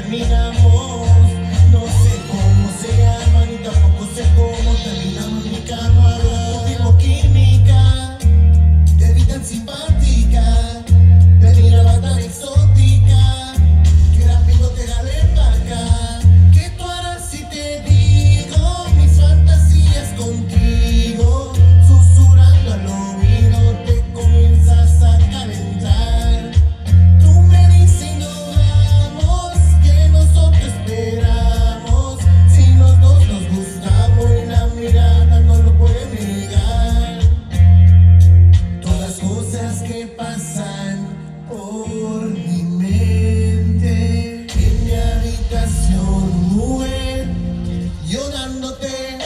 terminamos. No sé cómo se llama ni tampoco sé cómo terminamos mi cama. Tipo química, te vi tan simpática, te miraba tan exótica, que rápido te jalé pa' acá. ¿Qué tú harás si te digo mis fantasías contigo? Susurrando al oído te comienzas a calentar. Tú me dices no vamos, que nosotros esperamos. Si los dos nos gustamos y la mirada no lo puede negar. Todas las cosas que pasan por mi mente en mi habitación, mujer, yo dándote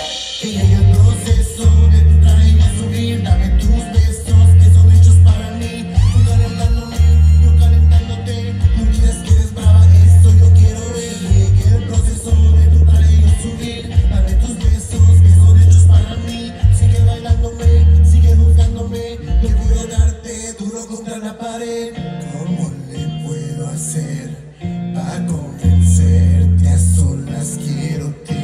que ya el proceso de tu traje a subir. Dame tus besos que son hechos para mí. Tú calentándome, yo calentándote. No digas que eres brava, esto yo quiero ver. Que el proceso de tu traje a subir. Dame tus besos que son hechos para mí. Sigue bailándome, sigue juzgándome. Yo quiero darte duro contra la pared. ¿Cómo le puedo hacer para convencerte? A solas quiero tenerte.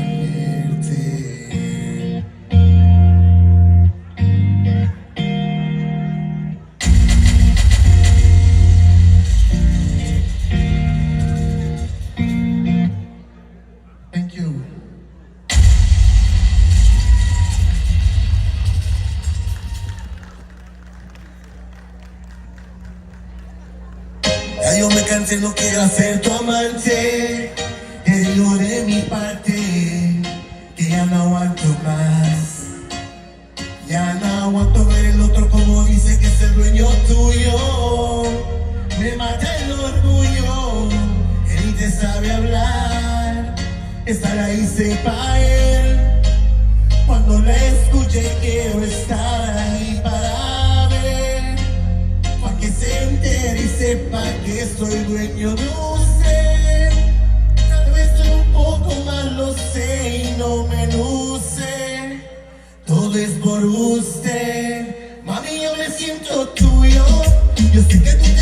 Thank you. Ya yo me cansé, no quiero ser tu amante. Te digo de mi parte que ya no aguanto más. Ya no aguanto ver el otro como dice que es el dueño tuyo. Me mata el orgullo, él ni te sabe hablar. Esta la hice pa' él. Cuando la escuché quiero estar ahí para ver, pa' que se entere y sepa que soy dueño de usted. Tal vez soy un poco mal, lo sé, y no me luce. Todo es por usted, mami, yo me siento tuyo. Yo sé que tú te